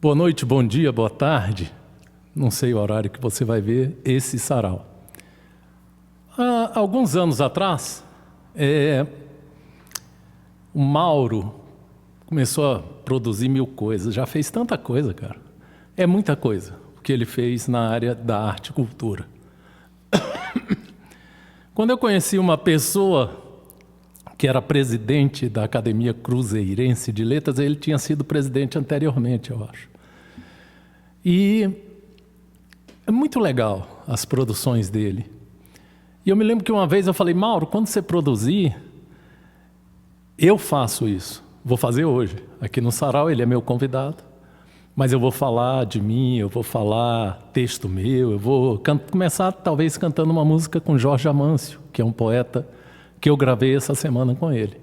Boa noite, bom dia, boa tarde. Não sei o horário que você vai ver esse sarau. Há alguns anos atrás, o Mauro começou a produzir 1000 coisas. Já fez tanta coisa, cara. É muita coisa o que ele fez na área da arte e cultura. Quando eu conheci uma pessoa que era presidente da Academia Cruzeirense de Letras, ele tinha sido presidente anteriormente, eu acho. E é muito legal as produções dele. E eu me lembro que uma vez eu falei, Mauro, quando você produzir, eu faço isso. Vou fazer hoje. Aqui no sarau ele é meu convidado, mas eu vou falar de mim, eu vou falar texto meu, eu vou começar talvez cantando uma música com Jorge Amâncio, que é um poeta que eu gravei essa semana com ele.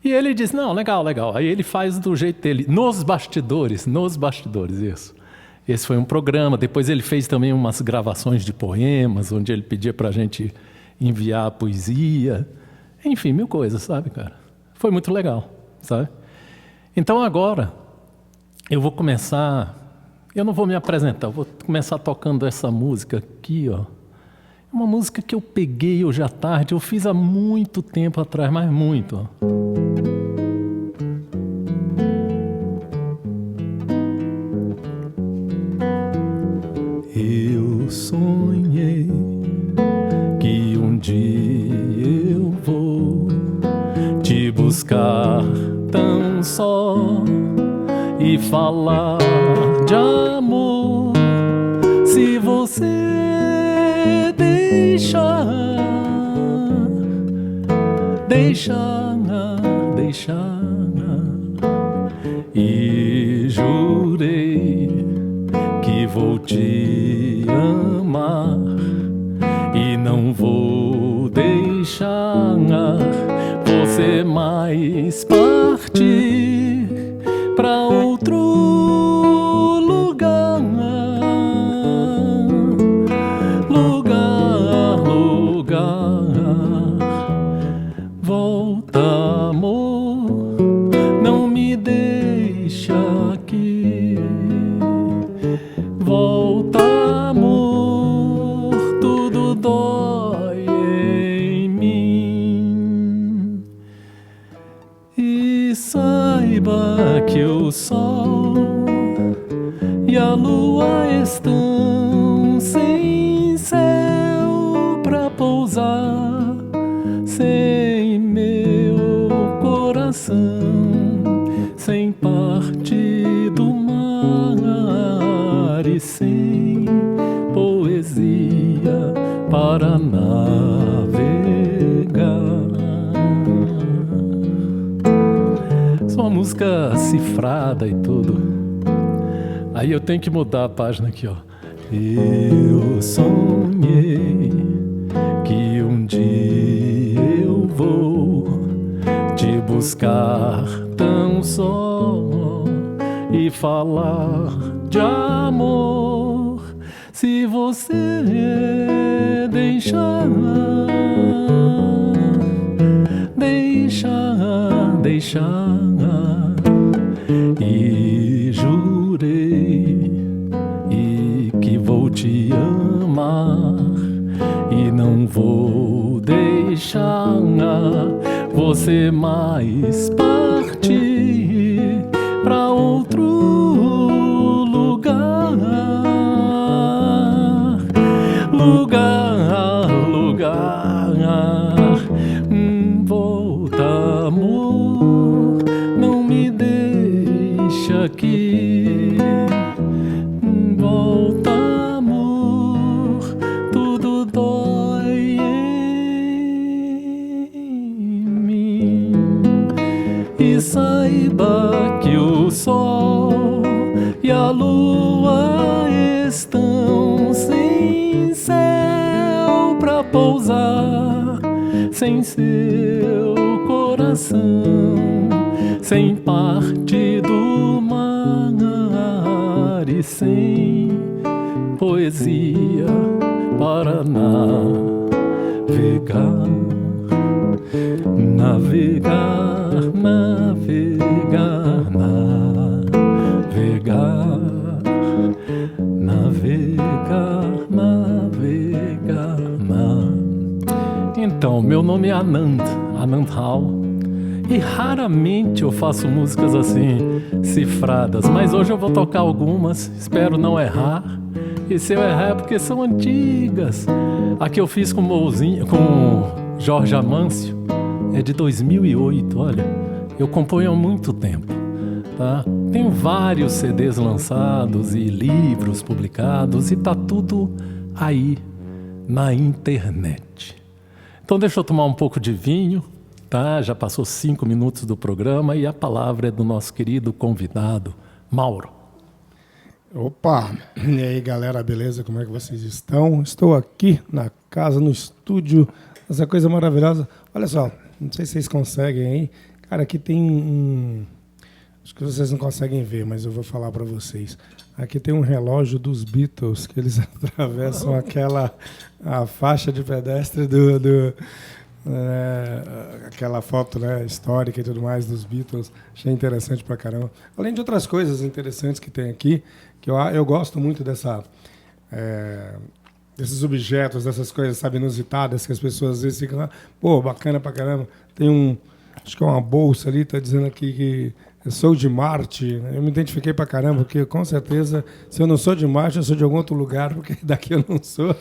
E ele disse, não, legal, legal. Aí ele faz do jeito dele, nos bastidores, isso. Esse foi um programa. Depois ele fez também umas gravações de poemas, onde ele pedia para a gente enviar a poesia. Enfim, 1000 coisas, sabe, cara? Foi muito legal, sabe? Então agora, eu vou começar... Eu não vou me apresentar, eu vou começar tocando essa música aqui, ó. Uma música que eu peguei hoje à tarde, eu fiz há muito tempo atrás, mas muito, ó. Eu sonhei que um dia eu vou te buscar tão só e falar de amor. Se você deixar e jurei que vou te amar e não vou deixar você mais partir pra outro lugar. Volta, amor, não me deixa aqui. Volta, amor, tudo dói em mim. E saiba que o sol e a lua estão sem céu pra pousar, sem meu coração, sem parte do mar e sem poesia para navegar. Isso é uma música cifrada e tudo. Aí eu tenho que mudar a página aqui, ó. Eu sonhei que um dia eu vou te buscar tão só e falar de amor. Se você deixar e jurei e que vou te amar e não vou deixar você mais partir pra outro lugar. Volta, amor, não me deixa aqui. Volta, amor, tudo dói em mim. E saiba que o sol e a lua estão sem céu pra pousar, sem seu coração, sem parte do mar e sem poesia para navegar. Navegar, navegar, navegar. Anand Rao. E raramente eu faço músicas assim, cifradas, mas hoje eu vou tocar algumas, espero não errar. E se eu errar é porque são antigas. A que eu fiz com Jorge Amâncio é de 2008, olha, eu componho há muito tempo, tá? Tenho vários CDs lançados e livros publicados e tá tudo aí na internet. Então deixa eu tomar um pouco de vinho, tá? Já passou 5 minutos do programa e a palavra é do nosso querido convidado, Mauro. Opa! E aí, galera, beleza? Como é que vocês estão? Estou aqui na casa, no estúdio, essa coisa maravilhosa. Olha só, não sei se vocês conseguem aí. Cara, aqui tem acho que vocês não conseguem ver, mas eu vou falar para vocês. Aqui tem um relógio dos Beatles, que eles atravessam a faixa de pedestre aquela foto, né, histórica e tudo mais dos Beatles. Achei interessante pra caramba. Além de outras coisas interessantes que tem aqui, que eu gosto muito desses objetos, dessas coisas, sabe, inusitadas, que as pessoas às vezes ficam lá, pô, bacana pra caramba. Tem acho que é uma bolsa ali, tá dizendo aqui que eu sou de Marte. Eu me identifiquei pra caramba, porque com certeza, se eu não sou de Marte, eu sou de algum outro lugar, porque daqui eu não sou.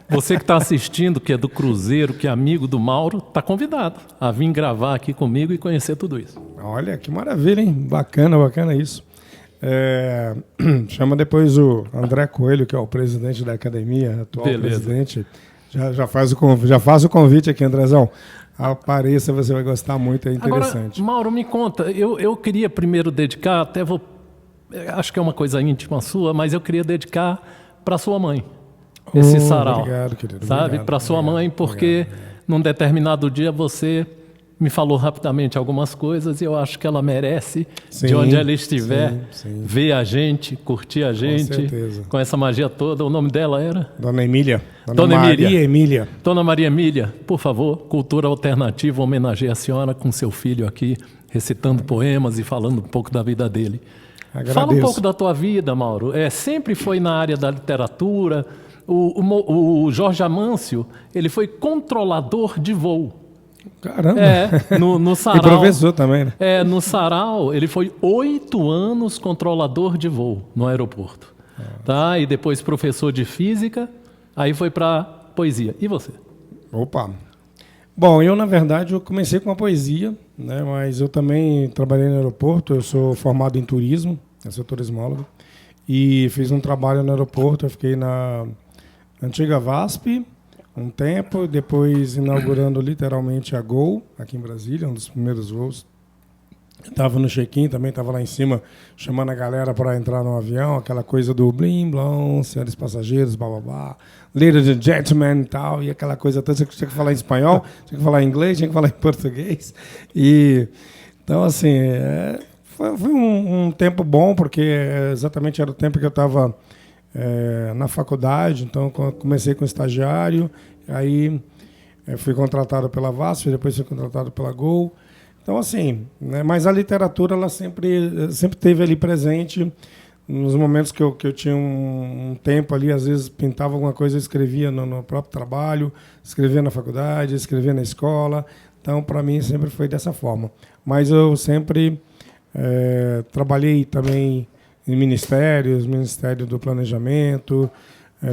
Você que está assistindo, que é do Cruzeiro, que é amigo do Mauro, está convidado a vir gravar aqui comigo e conhecer tudo isso. Olha, que maravilha, hein? Bacana isso. Chama depois o André Coelho, que é o presidente da academia, atual presidente. Já faz o convite aqui, Andrezão. Apareça, você vai gostar muito, é interessante. Agora, Mauro, me conta, eu queria primeiro dedicar, acho que é uma coisa íntima sua, mas eu queria dedicar para sua mãe, esse sarau. Obrigado, querido. Sabe, para sua mãe, porque num determinado dia você me falou rapidamente algumas coisas e eu acho que ela merece, de onde ela estiver, ver a gente, curtir a gente, com essa magia toda. O nome dela era? Dona Emília. Dona Maria Emília. Dona Maria Emília, por favor, Cultura Alternativa homenageia a senhora com seu filho aqui, recitando poemas e falando um pouco da vida dele. Agradeço. Fala um pouco da tua vida, Mauro. Sempre foi na área da literatura. O Jorge Amâncio, ele foi controlador de voo. Caramba! No sarau. E professor também, né? No sarau, ele foi 8 anos controlador de voo no aeroporto. Tá? E depois professor de física, aí foi para poesia. E você? Opa! Bom, eu, na verdade, eu comecei com a poesia, né? Mas eu também trabalhei no aeroporto, eu sou formado em turismo, eu sou turismólogo, e fiz um trabalho no aeroporto, eu fiquei na antiga VASP, um tempo, depois inaugurando literalmente a Gol, aqui em Brasília, um dos primeiros voos. Estava no check-in, também estava lá em cima, chamando a galera para entrar no avião, aquela coisa do blim, blom, senhores passageiros, blá, blá, blá, ladies and gentlemen e tal, e aquela coisa toda, você tinha que falar em espanhol, tinha que falar em inglês, tinha que falar em português. Então, assim, foi um tempo bom, porque exatamente era o tempo que eu estava na faculdade, então comecei com estagiário, aí fui contratado pela VASP, depois fui contratado pela Gol. Então, assim, né, mas a literatura ela sempre esteve ali presente nos momentos que eu tinha um tempo ali, às vezes pintava alguma coisa, eu escrevia no próprio trabalho, escrevia na faculdade, escrevia na escola. Então, para mim, sempre foi dessa forma. Mas eu sempre trabalhei também em ministérios, Ministério do Planejamento,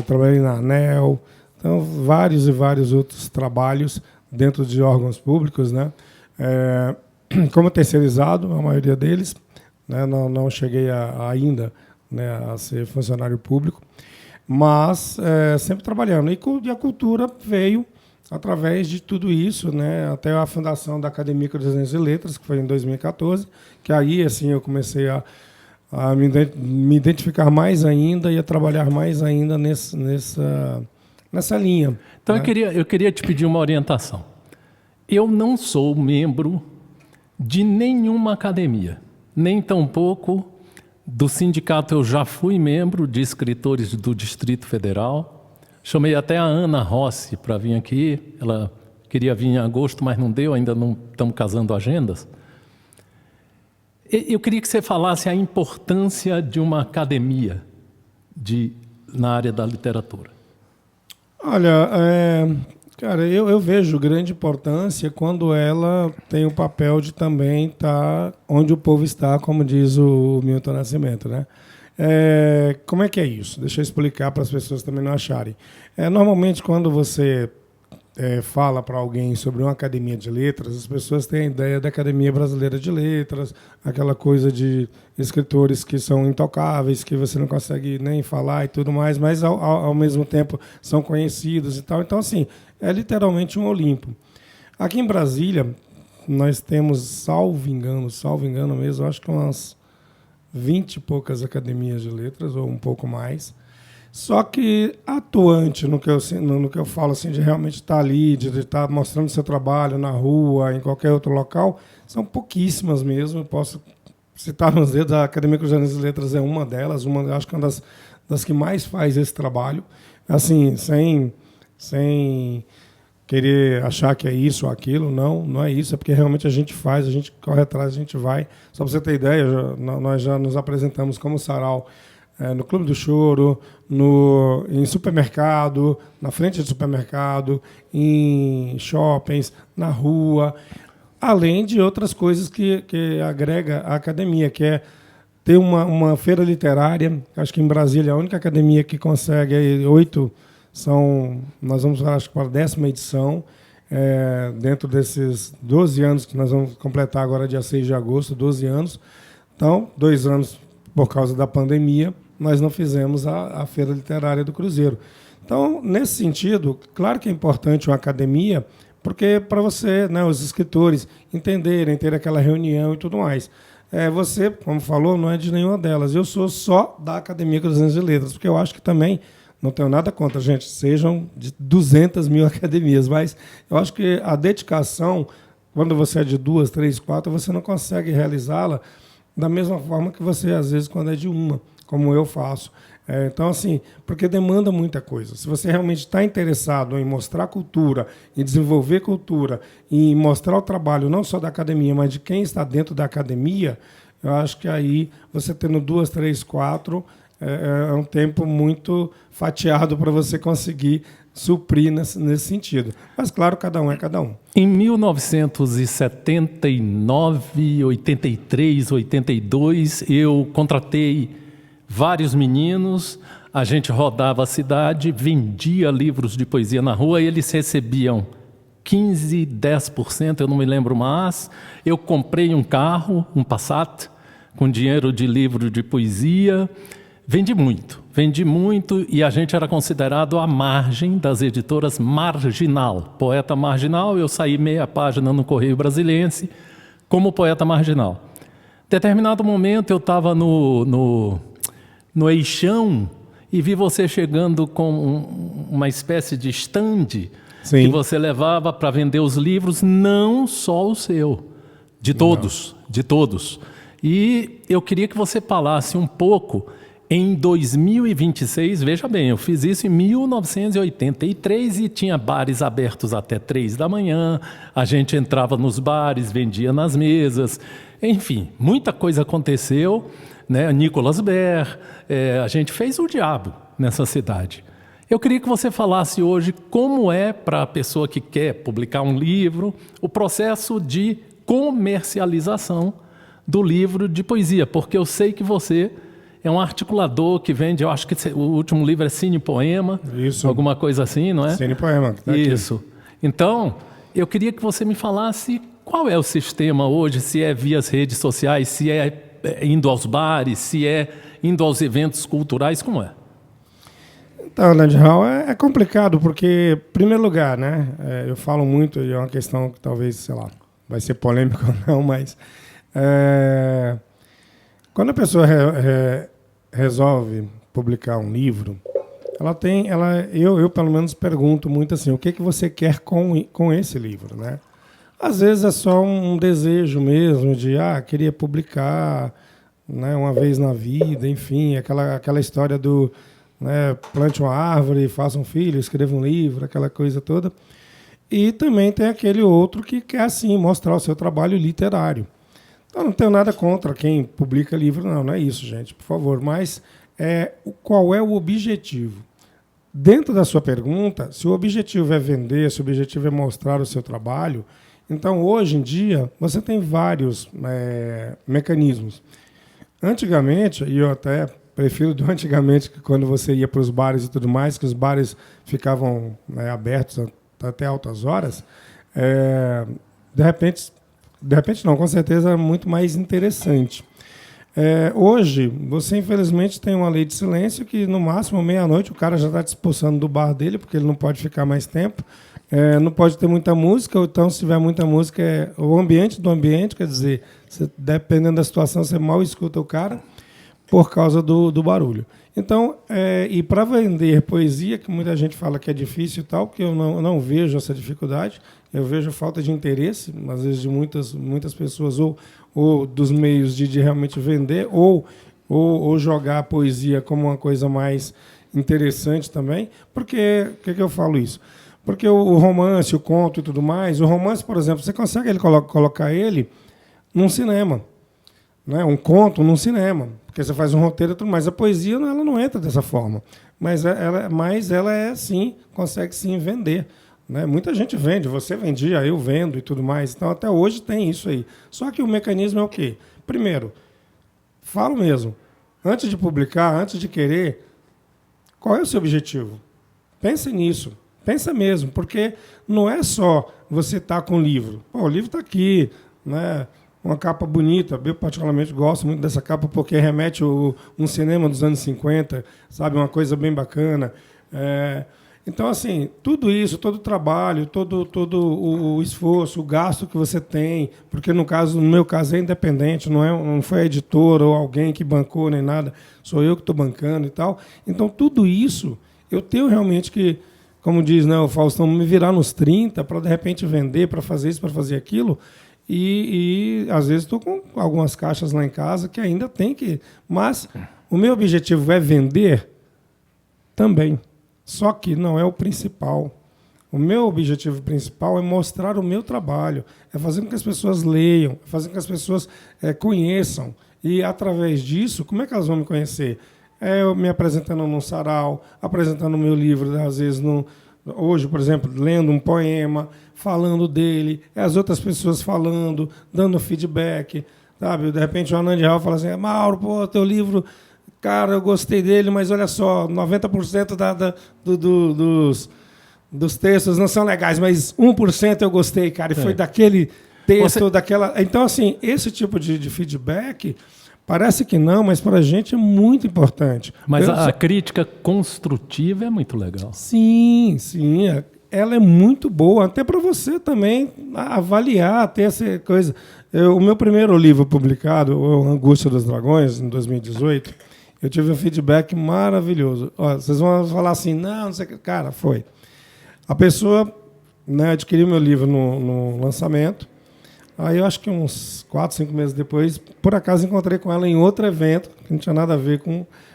trabalhei na ANEEL, então vários e vários outros trabalhos dentro de órgãos públicos, né? Como terceirizado, a maioria deles, né? Não cheguei ainda, né, a ser funcionário público, mas sempre trabalhando. E a cultura veio através de tudo isso, né, até a fundação da Academia Cruzeirense de Letras, que foi em 2014, que aí assim, eu comecei a me identificar mais ainda e a trabalhar mais ainda nessa linha. Então, né? eu queria te pedir uma orientação. Eu não sou membro de nenhuma academia, nem tampouco do sindicato. Eu já fui membro de escritores do Distrito Federal. Chamei até a Ana Rossi para vir aqui. Ela queria vir em agosto, mas não deu, ainda não estamos casando agendas. Eu queria que você falasse a importância de uma academia na área da literatura. Olha, Cara, eu vejo grande importância quando ela tem o papel de também estar onde o povo está, como diz o Milton Nascimento, né? Como é que é isso? Deixa eu explicar para as pessoas também não acharem. Normalmente, quando você fala para alguém sobre uma academia de letras, as pessoas têm a ideia da Academia Brasileira de Letras, aquela coisa de escritores que são intocáveis, que você não consegue nem falar e tudo mais, mas ao mesmo tempo são conhecidos e tal. Então, assim, é literalmente um Olimpo. Aqui em Brasília, nós temos, salvo engano mesmo, acho que umas 20 e poucas academias de letras, ou um pouco mais. Só que atuante no que eu falo assim, de realmente estar ali, de estar mostrando seu trabalho na rua, em qualquer outro local, são pouquíssimas mesmo. Eu posso citar nos dedos, a Academia Cruzeirense de Letras é uma delas, acho que é uma das que mais faz esse trabalho, assim, sem querer achar que é isso ou aquilo, não é isso, é porque realmente a gente faz, a gente corre atrás, a gente vai. Só para você ter ideia, nós já nos apresentamos como sarau no Clube do Choro, em supermercado, na frente de supermercado, em shoppings, na rua, além de outras coisas que agrega a academia, que é ter uma feira literária. Acho que em Brasília é a única academia que consegue, 8 nós vamos, acho que, para a 10ª edição, dentro desses 12 anos que nós vamos completar agora, dia 6 de agosto, 12 anos. Então, 2 anos por causa da pandemia, nós não fizemos a Feira Literária do Cruzeiro. Então, nesse sentido, claro que é importante uma academia, porque para você, né, os escritores, entenderem, ter aquela reunião e tudo mais. Você, como falou, não é de nenhuma delas. Eu sou só da Academia Cruzeirense de Letras, porque eu acho que também, não tenho nada contra, gente, sejam de 200 mil academias, mas eu acho que a dedicação, quando você é de 2, 3, 4, você não consegue realizá-la da mesma forma que você, às vezes, quando é de uma, como eu faço. Então, assim, porque demanda muita coisa. Se você realmente está interessado em mostrar cultura, em desenvolver cultura, em mostrar o trabalho não só da academia, mas de quem está dentro da academia, eu acho que aí, você tendo 2, 3, 4, é um tempo muito fatiado para você conseguir suprir nesse sentido. Mas, claro, cada um é cada um. Em 1979, 83, 82, eu contratei vários meninos, a gente rodava a cidade, vendia livros de poesia na rua, e eles recebiam 15%, 10%, eu não me lembro mais. Eu comprei um carro, um Passat, com dinheiro de livro de poesia. Vendi muito, e a gente era considerado à margem das editoras marginal. Poeta marginal, eu saí meia página no Correio Brasiliense como poeta marginal. Em determinado momento eu estava no Eixão e vi você chegando com uma espécie de stand. Sim. Que você levava para vender os livros, não só o seu, de todos. E eu queria que você falasse um pouco. Em 2026, veja bem, eu fiz isso em 1983 e tinha bares abertos até 3 da manhã, a gente entrava nos bares, vendia nas mesas, enfim, muita coisa aconteceu, né? Nicolas Ber, a gente fez o diabo nessa cidade. Eu queria que você falasse hoje como é para a pessoa que quer publicar um livro, o processo de comercialização do livro de poesia, porque eu sei que você é um articulador que vende, eu acho que o último livro é Cine Poema, isso. Alguma coisa assim, não é? Cine Poema. Tá isso. Aqui. Então, eu queria que você me falasse qual é o sistema hoje, se é via as redes sociais, se é indo aos bares, se é indo aos eventos culturais, como é? Então, Landral, é complicado, porque, em primeiro lugar, né, eu falo muito, e é uma questão que talvez, sei lá, vai ser polêmica ou não, mas quando a pessoa resolve publicar um livro, eu pelo menos pergunto muito assim, o que você quer com esse livro, né? Às vezes é só um desejo mesmo de, queria publicar, né, uma vez na vida, enfim, aquela história do, né, plante uma árvore, faça um filho, escreva um livro, aquela coisa toda. E também tem aquele outro que quer, assim, mostrar o seu trabalho literário. Então, não tenho nada contra quem publica livro, não é isso, gente, por favor. Mas qual é o objetivo? dentro da sua pergunta, se o objetivo é vender, se o objetivo é mostrar o seu trabalho, então, hoje em dia, você tem vários mecanismos. Antigamente, e eu até prefiro do antigamente, que quando você ia para os bares e tudo mais, que os bares ficavam abertos até altas horas, de repente não, com certeza é muito mais interessante. Hoje, você infelizmente tem uma lei de silêncio que no máximo meia-noite o cara já está te expulsando do bar dele, porque ele não pode ficar mais tempo, não pode ter muita música, ou então se tiver muita música, o ambiente do ambiente, quer dizer, dependendo da situação, você mal escuta o cara por causa do barulho. Então, e para vender poesia, que muita gente fala que é difícil e tal, porque eu não vejo essa dificuldade, eu vejo falta de interesse, às vezes de muitas pessoas, ou dos meios de realmente vender, ou jogar a poesia como uma coisa mais interessante também. Por que eu falo isso? Porque o romance, o conto e tudo mais, o romance, por exemplo, você consegue colocar ele num cinema, né? Um conto num cinema, porque você faz um roteiro e tudo mais. A poesia ela não entra dessa forma, mas ela é sim, consegue sim vender. Né? Muita gente vende, você vendia, eu vendo e tudo mais. Então, até hoje tem isso aí. Só que o mecanismo é o quê? Primeiro, falo mesmo, antes de publicar, antes de querer, qual é o seu objetivo? Pense nisso. Pensa mesmo, porque não é só você estar com o livro. Pô, o livro está aqui, né? Uma capa bonita. Eu, particularmente, gosto muito dessa capa porque remete um cinema dos anos 50, sabe? Uma coisa bem bacana. Então, assim, tudo isso, todo o trabalho, todo o esforço, o gasto que você tem, porque no meu caso é independente, não foi a editora ou alguém que bancou nem nada, sou eu que estou bancando e tal. Então, tudo isso, eu tenho realmente que, como diz, né, o Faustão, me virar nos 30 para, de repente, vender, para fazer isso, para fazer aquilo. E às vezes, estou com algumas caixas lá em casa que ainda tem que... Mas o meu objetivo é vender também. Só que não é o principal. O meu objetivo principal é mostrar o meu trabalho, é fazer com que as pessoas leiam, é fazer com que as pessoas conheçam. E, através disso, como é que elas vão me conhecer? Eu me apresentando num sarau, apresentando o meu livro, às vezes, hoje, por exemplo, lendo um poema, falando dele, as outras pessoas falando, dando feedback. Sabe? De repente, o Anand Real fala assim, Mauro, pô, teu livro... Cara, eu gostei dele, mas olha só, 90% dos textos não são legais, mas 1% eu gostei, cara, e foi daquele texto, daquela... Então, assim, esse tipo de feedback, parece que não, mas para a gente é muito importante. Mas a crítica construtiva é muito legal. Sim, ela é muito boa, até para você também avaliar, ter essa coisa. O meu primeiro livro publicado, o Angústia dos Dragões, em 2018... Eu tive um feedback maravilhoso. Ó, vocês vão falar assim, não sei o que. Cara, foi. A pessoa, né, adquiriu meu livro no lançamento. Aí eu acho que uns 4, 5 meses depois, por acaso encontrei com ela em outro evento, que não tinha nada a ver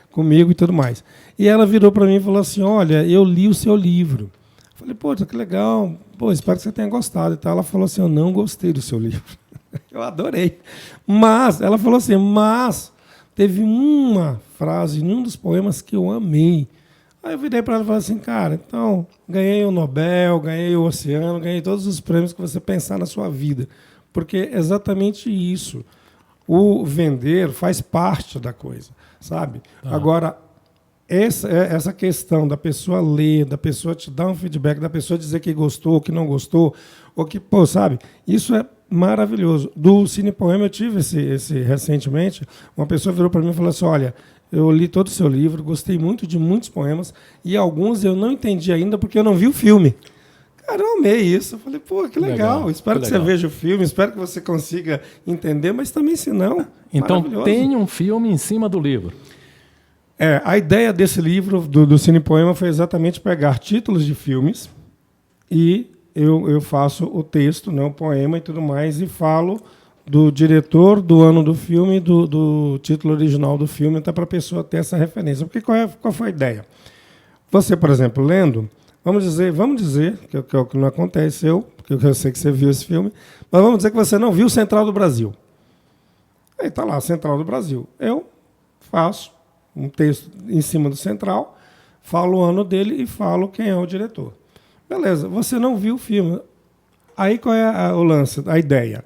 comigo e tudo mais. E ela virou para mim e falou assim, olha, eu li o seu livro. Eu falei, pô, que legal. Pô, espero que você tenha gostado. E tal. Ela falou assim, eu não gostei do seu livro. Eu adorei. Mas, ela falou assim, teve uma frase em um dos poemas que eu amei. Aí eu virei para ela e falei assim, cara, então, ganhei o Nobel, ganhei o Oceano, ganhei todos os prêmios que você pensar na sua vida. Porque é exatamente isso. O vender faz parte da coisa, sabe? Agora, essa questão da pessoa ler, da pessoa te dar um feedback, da pessoa dizer que gostou, que não gostou, ou que, pô, sabe? Isso é maravilhoso. Do Cine Poema eu tive esse recentemente. Uma pessoa virou para mim e falou assim, olha, eu li todo o seu livro, gostei muito de muitos poemas e alguns eu não entendi ainda porque eu não vi o filme. Cara, eu amei isso. Eu falei, pô, que legal. Espero que você veja o filme, espero que você consiga entender, mas também se não, então tem um filme em cima do livro. A ideia desse livro, do Cine Poema, foi exatamente pegar títulos de filmes e eu faço o texto, né, o poema e tudo mais, e falo do diretor, do ano do filme, do título original do filme, até para a pessoa ter essa referência. Porque qual foi a ideia? Você, por exemplo, lendo, vamos dizer que é o que não aconteceu, porque eu sei que você viu esse filme, mas vamos dizer que você não viu Central do Brasil. Aí está lá, Central do Brasil. Eu faço um texto em cima do Central, falo o ano dele e falo quem é o diretor. Beleza, você não viu o filme. Aí qual é o lance, a ideia?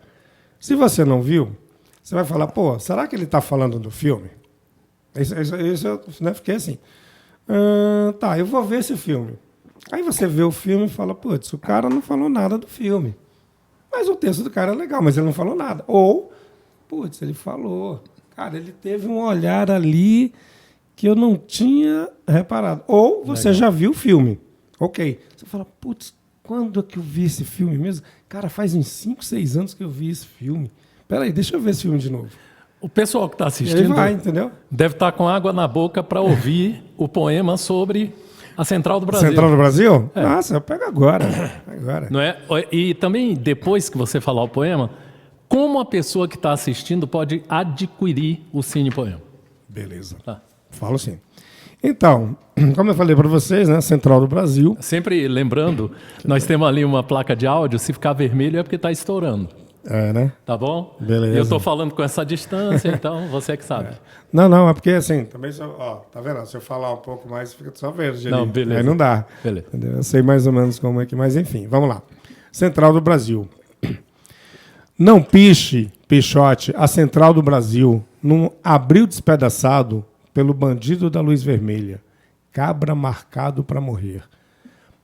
Se você não viu, você vai falar, pô, será que ele está falando do filme? Isso eu, né, fiquei assim. Tá, eu vou ver esse filme. Aí você vê o filme e fala, putz, o cara não falou nada do filme. Mas o texto do cara é legal, mas ele não falou nada. Ou, putz, ele falou. Cara, ele teve um olhar ali que eu não tinha reparado. Ou você já viu o filme. Ok. Você fala, putz, quando é que eu vi esse filme mesmo? Cara, faz uns 5, 6 anos que eu vi esse filme. Peraí, deixa eu ver esse filme de novo. O pessoal que está assistindo entendeu? deve estar com água na boca para ouvir o poema sobre a Central do Brasil. Central do Brasil? É. Nossa, eu pego agora. Não é? E também, depois que você falar o poema, como a pessoa que está assistindo pode adquirir o Cine Poema? Beleza. Tá. Falo sim. Então, como eu falei para vocês, né, Central do Brasil. Sempre lembrando, nós temos ali uma placa de áudio, se ficar vermelho é porque está estourando. É, né? Tá bom? Beleza. E eu estou falando com essa distância, então você que sabe. Não, é porque assim, também, tá vendo? Se eu falar um pouco mais, fica só verde. Não, ali. beleza. Aí não dá. Beleza. Entendeu? Eu sei mais ou menos como é que, mas enfim, vamos lá. Central do Brasil. Não piche, pichote, a Central do Brasil, num abril despedaçado pelo bandido da luz vermelha, cabra marcado para morrer.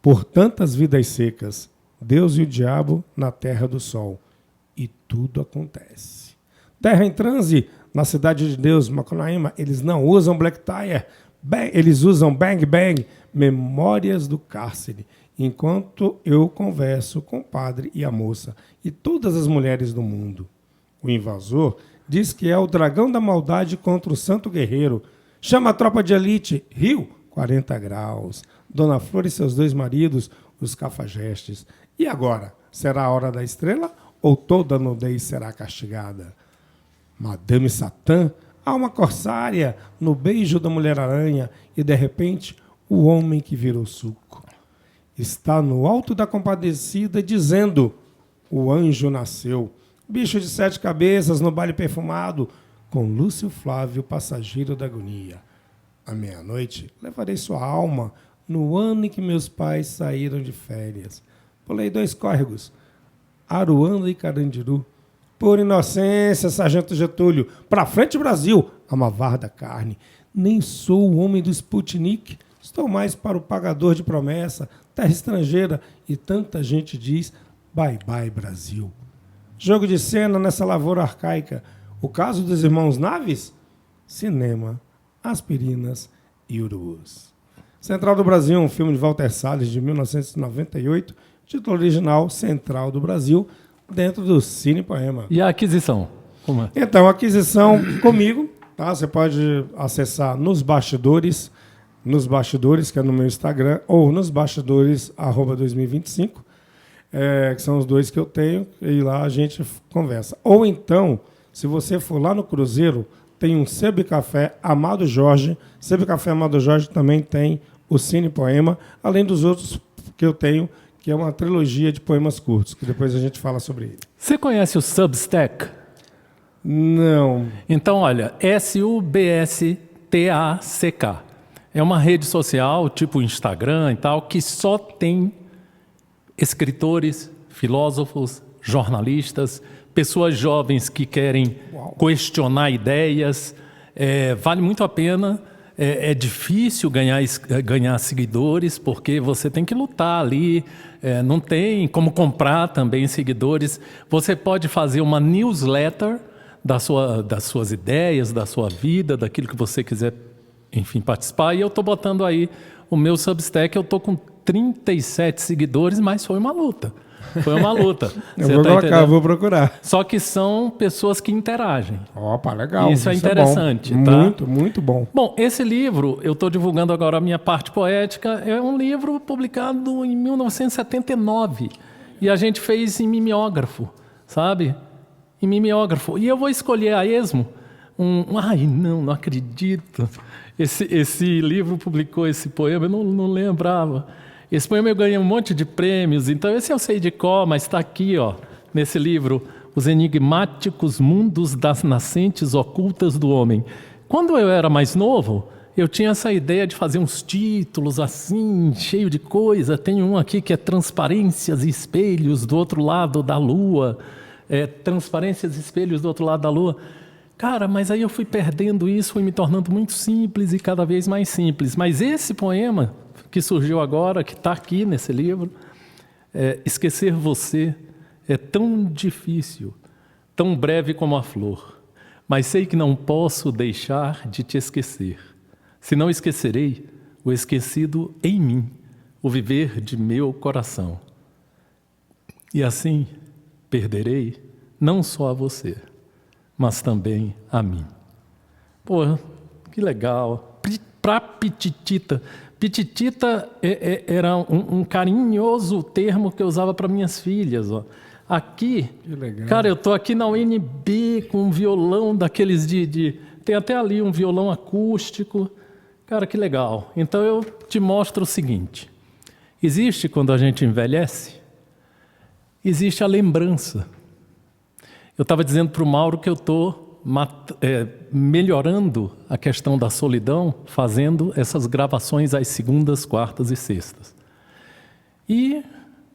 Por tantas vidas secas, Deus e o diabo na terra do sol. E tudo acontece. Terra em transe, na cidade de Deus, Macunaíma, eles não usam black tire, eles usam bang bang, memórias do cárcere, enquanto eu converso com o padre e a moça e todas as mulheres do mundo. O invasor diz que é o dragão da maldade contra o santo guerreiro. Chama a tropa de elite, Rio, 40 graus. Dona Flor e seus 2 maridos, os cafajestes. E agora, será a hora da estrela? Ou toda nudez será castigada? Madame Satã, alma corsária, no beijo da Mulher-Aranha, e de repente, o homem que virou suco. Está no alto da compadecida, dizendo, o anjo nasceu. Bicho de 7 cabeças no baile perfumado, com Lúcio Flávio, passageiro da agonia. À meia-noite, levarei sua alma, no ano em que meus pais saíram de férias. Pulei 2 córregos, Aruanda e Carandiru. Por inocência, sargento Getúlio, pra frente Brasil, amavar da carne. Nem sou o homem do Sputnik, estou mais para o pagador de promessa, terra estrangeira, e tanta gente diz, bye bye Brasil. Jogo de cena nessa lavoura arcaica, o caso dos irmãos Naves? Cinema, aspirinas e urubus. Central do Brasil, um filme de Walter Salles, de 1998, título original, Central do Brasil, dentro do Cine Poema. E a aquisição? Como é? Então, a aquisição comigo, tá? Você pode acessar nos bastidores, que é no meu Instagram, ou nos bastidores, @2025, que são os 2 que eu tenho, e lá a gente conversa. Ou então, se você for lá no Cruzeiro, tem um Sebe Café Amado Jorge. Sebe Café Amado Jorge também tem o Cine Poema, além dos outros que eu tenho, que é uma trilogia de poemas curtos, que depois a gente fala sobre ele. Você conhece o Substack? Não. Então, olha, SUBSTACK. É uma rede social, tipo Instagram e tal, que só tem escritores, filósofos, jornalistas, pessoas jovens que querem questionar ideias. Vale muito a pena. É difícil ganhar seguidores, porque você tem que lutar ali, não tem como comprar também seguidores. Você pode fazer uma newsletter das suas ideias, da sua vida, daquilo que você quiser, enfim, participar. E eu estou botando aí o meu Substack, eu estou com 37 seguidores, mas foi uma luta. Foi uma luta. Eu vou colocar, vou procurar. Só que são pessoas que interagem. Opa, legal. Isso é interessante. Bom. Tá? Muito, muito bom. Bom, esse livro, eu estou divulgando agora a minha parte poética, é um livro publicado em 1979. E a gente fez em mimeógrafo, sabe? Em mimeógrafo. E eu vou escolher a esmo Ai, não acredito. Esse livro publicou esse poema, eu não lembrava. Esse poema eu ganhei um monte de prêmios, então esse eu sei de cor, mas está aqui, ó, nesse livro, Os Enigmáticos Mundos das Nascentes Ocultas do Homem. Quando eu era mais novo, eu tinha essa ideia de fazer uns títulos assim, cheio de coisa. Tem um aqui que é Transparências e Espelhos do Outro Lado da Lua. Transparências e Espelhos do Outro Lado da Lua. Cara, mas aí eu fui perdendo isso, fui me tornando muito simples e cada vez mais simples. Mas esse poema que surgiu agora, que está aqui nesse livro, Esquecer Você é tão difícil, tão breve como a flor, mas sei que não posso deixar de te esquecer. Se não esquecerei o esquecido em mim, o viver de meu coração. E assim perderei não só a você, mas também a mim. Pô, que legal. Para Pititita. Pititita era um carinhoso termo que eu usava para minhas filhas. Ó. Aqui, cara, eu estou aqui na UNB com um violão daqueles tem até ali um violão acústico. Cara, que legal. Então eu te mostro o seguinte. Existe, quando a gente envelhece, existe a lembrança. Eu estava dizendo para o Mauro que eu estou melhorando a questão da solidão, fazendo essas gravações às segundas, quartas e sextas. E,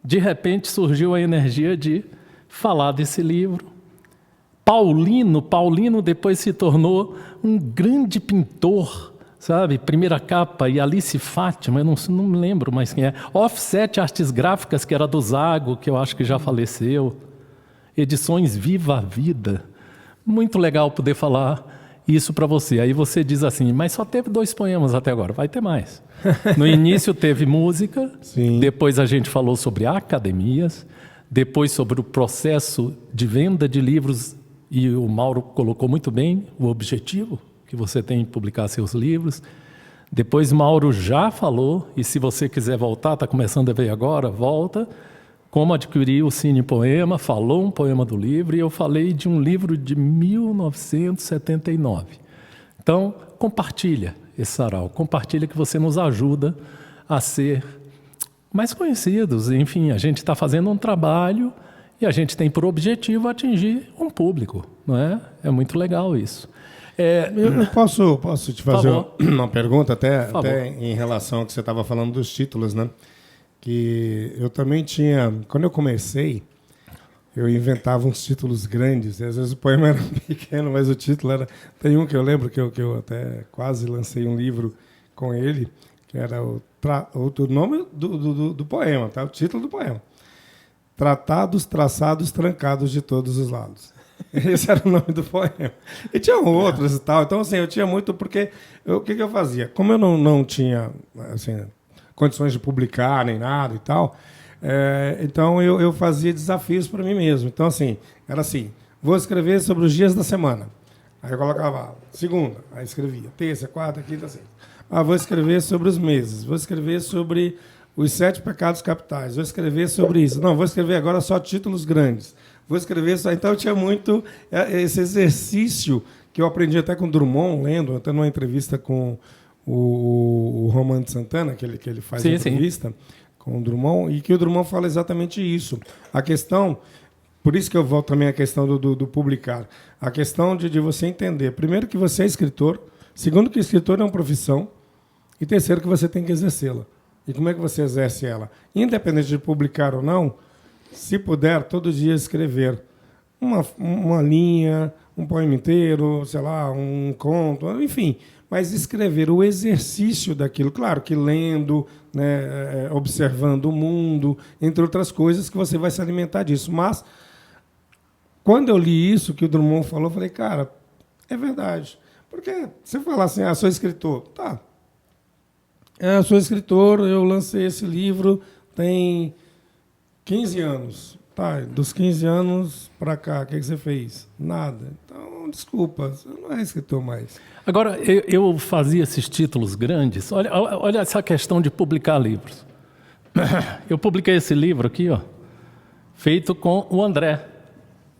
de repente, surgiu a energia de falar desse livro. Paulino depois se tornou um grande pintor, sabe? Primeira Capa e Alice Fátima, eu não me lembro mais quem é. Offset Artes Gráficas, que era do Zago, que eu acho que já faleceu. Edições Viva a Vida. Muito legal poder falar isso para você. Aí você diz assim, mas só teve 2 poemas até agora, vai ter mais. No início teve música, Sim. Depois a gente falou sobre academias, depois sobre o processo de venda de livros, e o Mauro colocou muito bem o objetivo que você tem em publicar seus livros. Depois Mauro já falou, e se você quiser voltar, está começando a ver agora, volta, como adquirir o Cine Poema, falou um poema do livro, e eu falei de um livro de 1979. Então, compartilha esse sarau, compartilha que você nos ajuda a ser mais conhecidos. Enfim, a gente está fazendo um trabalho e a gente tem por objetivo atingir um público, não é? É muito legal isso. Eu posso te fazer uma pergunta até em relação ao que você estava falando dos títulos, né? Que eu também tinha, quando eu comecei, eu inventava uns títulos grandes, e às vezes o poema era pequeno, mas o título era... Tem um que eu lembro que eu até quase lancei um livro com ele, que era o nome do poema, tá? O título do poema. Tratados, traçados, trancados de todos os lados. Esse era o nome do poema. E tinha outros e tal. Então, assim, eu tinha muito... Porque o que eu fazia? Como eu não tinha assim, condições de publicar nem nada e tal, então eu fazia desafios para mim mesmo. Então, assim, era assim, vou escrever sobre os dias da semana. Aí eu colocava segunda, aí escrevia terça, quarta, quinta, sexta. Vou escrever sobre os meses, vou escrever sobre os 7 pecados capitais, vou escrever sobre isso. Não, vou escrever agora só títulos grandes. Vou escrever só... Então, eu tinha muito esse exercício que eu aprendi até com Drummond, lendo, até numa entrevista com o Romano de Santana, que ele faz entrevista com o Drummond, e que o Drummond fala exatamente isso. A questão... Por isso que eu volto também à questão do publicar. A questão de você entender, primeiro, que você é escritor, segundo, que escritor é uma profissão, e terceiro, que você tem que exercê-la. E como é que você exerce ela? Independente de publicar ou não, se puder, todo dia escrever uma linha, um poema inteiro, sei lá, um conto, enfim, mas escrever o exercício daquilo. Claro que lendo, né, observando o mundo, entre outras coisas, que você vai se alimentar disso. Mas, quando eu li isso que o Drummond falou, eu falei, cara, é verdade. Porque você falar assim, sou escritor. Tá. Sou escritor, eu lancei esse livro, tem 15 anos. Tá, dos 15 anos para cá, o que você fez? Nada. Então, desculpa, você não é escritor mais. Agora, eu fazia esses títulos grandes. Olha essa questão de publicar livros. Eu publiquei esse livro aqui, ó, feito com o André.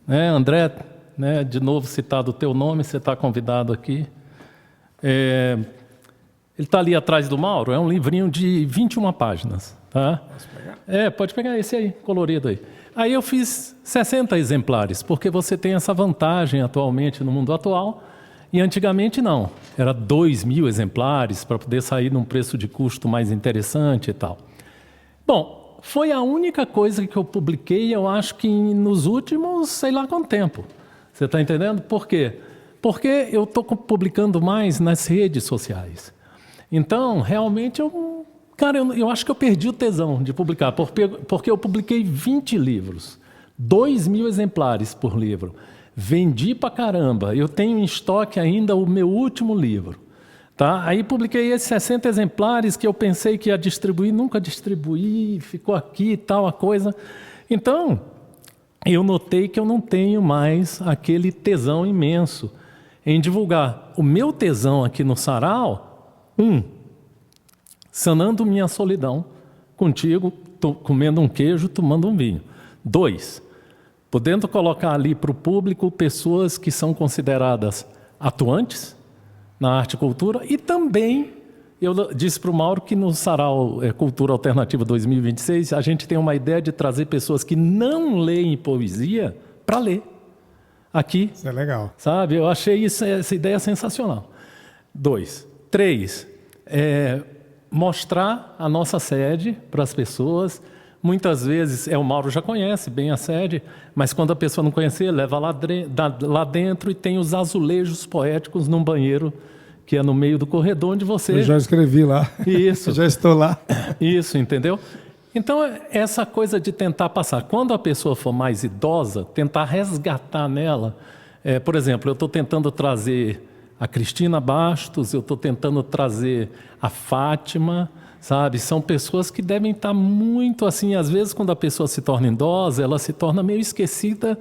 André, né, de novo citado o teu nome, você está convidado aqui. Ele está ali atrás do Mauro, é um livrinho de 21 páginas. Tá? Posso pegar? Pode pegar esse aí, colorido aí. Aí eu fiz 60 exemplares, porque você tem essa vantagem atualmente no mundo atual E antigamente não, era 2.000 exemplares para poder sair num preço de custo mais interessante e tal. Bom, foi a única coisa que eu publiquei, eu acho que nos últimos, sei lá quanto tempo. Você está entendendo? Por quê? Porque eu estou publicando mais nas redes sociais. Então, realmente, eu acho que eu perdi o tesão de publicar, porque eu publiquei 20 livros, 2.000 exemplares por livro. Vendi pra caramba. Eu tenho em estoque ainda o meu último livro. Tá? Aí publiquei esses 60 exemplares que eu pensei que ia distribuir, nunca distribuí, ficou aqui e tal a coisa. Então, eu notei que eu não tenho mais aquele tesão imenso em divulgar. O meu tesão aqui no Sarau, sanando minha solidão contigo, comendo um queijo, tomando um vinho. 2, podendo colocar ali para o público pessoas que são consideradas atuantes na arte e cultura. E também, eu disse para o Mauro que no Sarau Cultura Alternativa 2026, a gente tem uma ideia de trazer pessoas que não leem poesia para ler aqui. Isso é legal. Sabe? Eu achei essa ideia sensacional. 2. 3, mostrar a nossa sede para as pessoas. Muitas vezes, o Mauro já conhece bem a sede, mas quando a pessoa não conhecer, leva lá dentro e tem os azulejos poéticos num banheiro que é no meio do corredor onde você... Eu já escrevi lá. Isso. Já estou lá. Isso, entendeu? Então, essa coisa de tentar passar. Quando a pessoa for mais idosa, tentar resgatar nela... por exemplo, eu estou tentando trazer a Cristina Bastos, eu estou tentando trazer a Fátima... Sabe? São pessoas que devem estar muito assim, às vezes quando a pessoa se torna idosa, ela se torna meio esquecida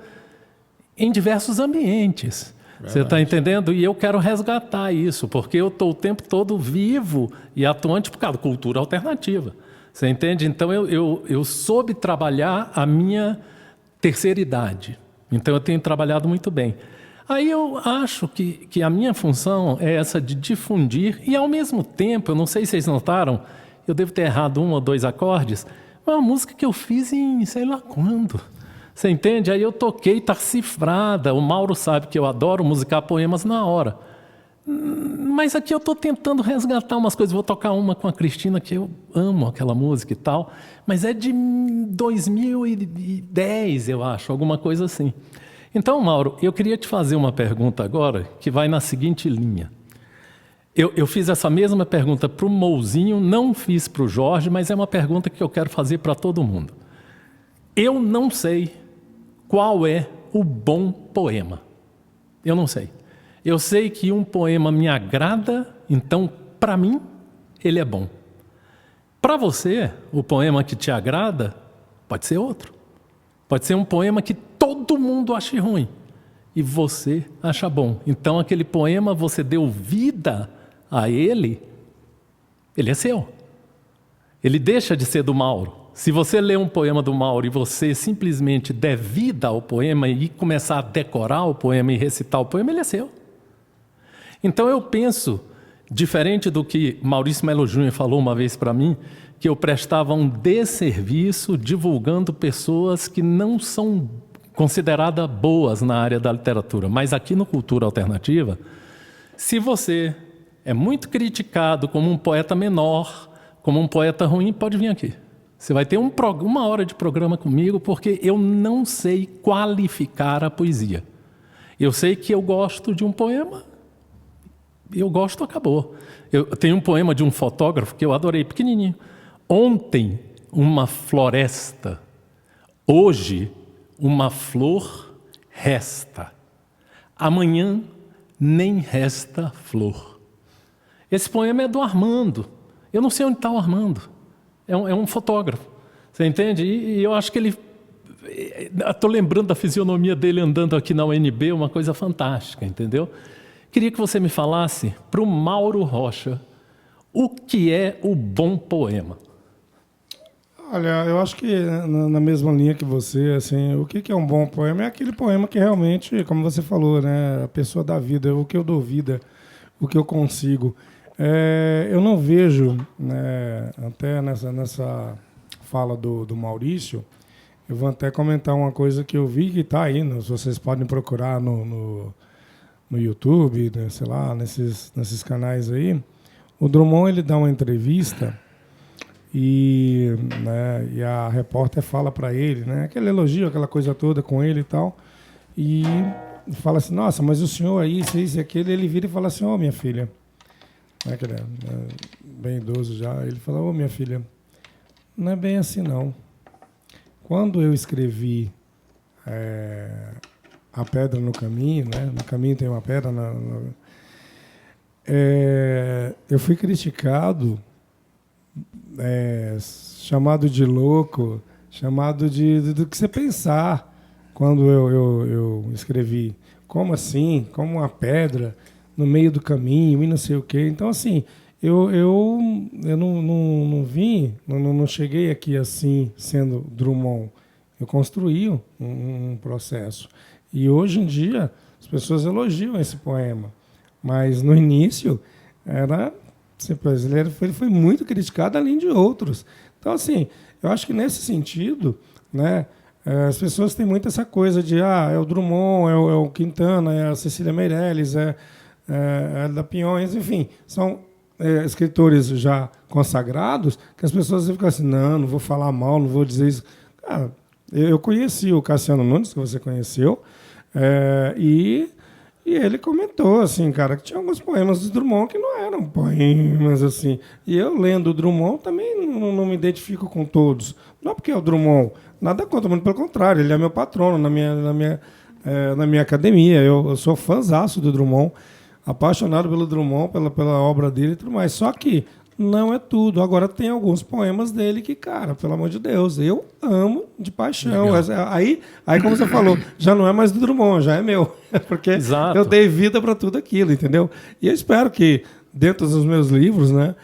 em diversos ambientes. Verdade. Você está entendendo? E eu quero resgatar isso, porque eu estou o tempo todo vivo e atuante por causa da cultura alternativa. Você entende? Então eu soube trabalhar a minha terceira idade. Então eu tenho trabalhado muito bem. Aí eu acho que a minha função é essa de difundir e, ao mesmo tempo, eu não sei se vocês notaram, eu devo ter errado 1 ou 2 acordes, mas é uma música que eu fiz em sei lá quando. Você entende? Aí eu toquei, está cifrada. O Mauro sabe que eu adoro musicar poemas na hora. Mas aqui eu estou tentando resgatar umas coisas. Vou tocar uma com a Cristina, que eu amo aquela música e tal, mas é de 2010, eu acho, alguma coisa assim. Então, Mauro, eu queria te fazer uma pergunta agora, que vai na seguinte linha. Eu fiz essa mesma pergunta para o Mouzinho, não fiz para o Jorge, mas é uma pergunta que eu quero fazer para todo mundo. Eu não sei qual é o bom poema. Eu não sei. Eu sei que um poema me agrada, então, para mim, ele é bom. Para você, o poema que te agrada pode ser outro. Pode ser um poema que todo mundo ache ruim e você acha bom. Então, aquele poema, você deu vida a ele é seu. Ele deixa de ser do Mauro. Se você ler um poema do Mauro e você simplesmente der vida ao poema e começar a decorar o poema e recitar o poema, ele é seu. Então eu penso, diferente do que Maurício Melo Júnior falou uma vez para mim, que eu prestava um desserviço divulgando pessoas que não são consideradas boas na área da literatura. Mas aqui no Cultura Alternativa, se você é muito criticado como um poeta menor, como um poeta ruim, pode vir aqui. Você vai ter uma hora de programa comigo, porque eu não sei qualificar a poesia. Eu sei que eu gosto de um poema, eu gosto, acabou. Eu tenho um poema de um fotógrafo que eu adorei, pequenininho. Ontem, uma floresta. Hoje, uma flor resta. Amanhã, nem resta flor. Esse poema é do Armando. Eu não sei onde está o Armando. É um fotógrafo. Você entende? E eu acho que ele... Estou lembrando da fisionomia dele andando aqui na UNB, uma coisa fantástica, entendeu? Queria que você me falasse, para o Mauro Rocha, o que é o bom poema? Olha, eu acho que na mesma linha que você, assim, o que é um bom poema é aquele poema que realmente, como você falou, né, a pessoa dá vida, o que eu dou vida, o que eu consigo. Eu não vejo, né, até nessa fala do Maurício, eu vou até comentar uma coisa que eu vi que está aí, vocês podem procurar no no YouTube, né, sei lá, nesses canais aí, o Drummond ele dá uma entrevista e, né, e a repórter fala para ele, né, aquele elogio, aquela coisa toda com ele e tal, e fala assim, nossa, mas o senhor aí, isso e aquele, ele vira e fala assim, minha filha, né, que ele é bem idoso já, ele fala, minha filha, não é bem assim não. Quando eu escrevi A Pedra no Caminho, né, no caminho tem uma pedra, eu fui criticado, chamado de louco, chamado do que você pensar, quando eu escrevi, como assim, como uma pedra no meio do caminho e não sei o quê. Então, assim, eu não cheguei aqui assim, sendo Drummond. Eu construí um processo. E hoje em dia, as pessoas elogiam esse poema. Mas no início, ele foi muito criticado, além de outros. Então, assim, eu acho que nesse sentido, né, as pessoas têm muito essa coisa de é o Drummond, é o Quintana, é a Cecília Meirelles, é da Pinhões, enfim, são escritores já consagrados que as pessoas ficam assim, não vou falar mal, não vou dizer isso. Cara, eu conheci o Cassiano Nunes, que você conheceu, e ele comentou, assim, cara, que tinha alguns poemas do Drummond que não eram poemas, assim. E eu, lendo o Drummond, também não me identifico com todos. Não porque é o Drummond, nada contra, muito pelo contrário, ele é meu patrono na minha academia. Eu sou fãzaço do Drummond, apaixonado pelo Drummond, pela obra dele e tudo mais. Só que não é tudo. Agora, tem alguns poemas dele que, cara, pelo amor de Deus, eu amo de paixão. Aí, como você falou, já não é mais do Drummond, já é meu. Porque Exato. Eu dei vida para tudo aquilo, entendeu? E eu espero que, dentro dos meus livros, né,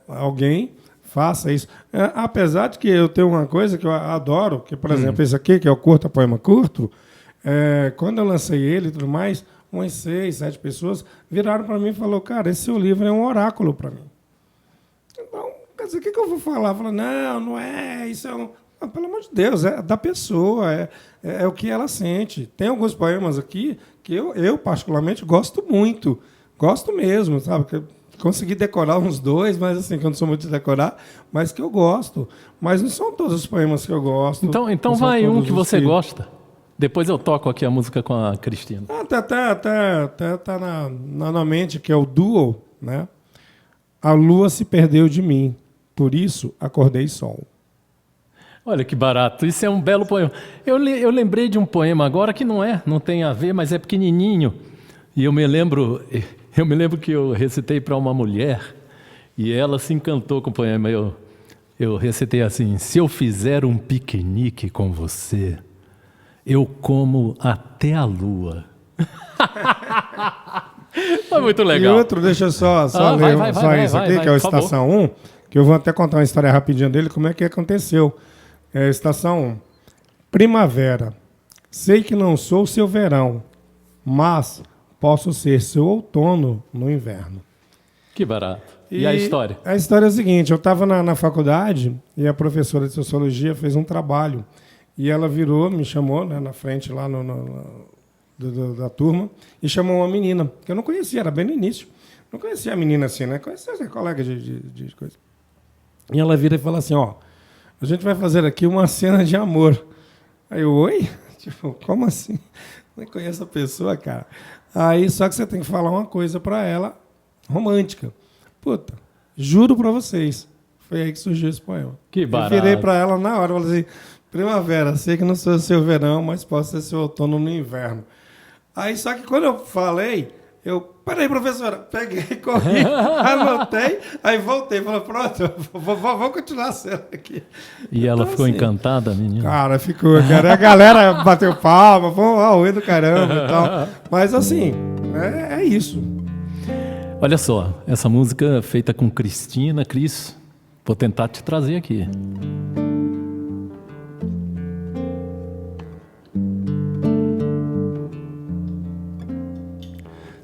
alguém faça isso. Apesar de que eu tenho uma coisa que eu adoro, que, por exemplo, esse aqui, que é o Curta Poema Curto, quando eu lancei ele e tudo mais, umas 6, 7 pessoas viraram para mim e falaram, cara, esse seu livro é um oráculo para mim. Então, quer dizer, o que eu vou falar? Falar, não é, isso é pelo amor de Deus, é da pessoa, é o que ela sente. Tem alguns poemas aqui que eu particularmente, gosto muito. Gosto mesmo, sabe? Que eu consegui decorar uns 2, mas assim, que eu não sou muito de decorar, mas que eu gosto. Mas não são todos os poemas que eu gosto. Então vai um que você gosta. Depois eu toco aqui a música com a Cristina. Tá na mente, que é o Duo, né? A lua se perdeu de mim, por isso acordei sol. Olha que barato, isso é um belo poema. Eu lembrei de um poema agora que não tem a ver, mas é pequenininho. E eu me lembro que eu recitei para uma mulher e ela se encantou com o poema. Eu recitei assim, se eu fizer um piquenique com você, eu como até a lua. Foi muito legal. E outro, deixa eu só ler isso aqui, que é o Estação 1, que eu vou até contar uma história rapidinho dele, como é que aconteceu. Estação 1. Primavera. Sei que não sou seu verão, mas posso ser seu outono no inverno. Que barato. E a história? A história é a seguinte, eu estava na faculdade e a professora de Sociologia fez um trabalho. E ela virou, me chamou, né, na frente lá da turma e chamou uma menina, que eu não conhecia, era bem no início. Não conhecia a menina assim, né? Conhecia ser colega de coisa. E ela vira e fala assim, a gente vai fazer aqui uma cena de amor. Aí eu, oi? Tipo, como assim? Não conheço a pessoa, cara. Aí, só que você tem que falar uma coisa para ela romântica. Puta, juro para vocês. Foi aí que surgiu esse poema. Que barato. Eu virei para ela na hora, falei assim, primavera, sei que não sou seu verão, mas posso ser seu outono no inverno. Aí, só que quando eu falei, peraí, professora, peguei, corri, anotei, aí voltei, falei, pronto, vou continuar a cena aqui. E ela ficou assim, encantada, menina? Cara, ficou, cara, a galera bateu palma, foi um auê do caramba e tal. Mas assim, é isso. Olha só, essa música feita com Cristina, Cris, vou tentar te trazer aqui.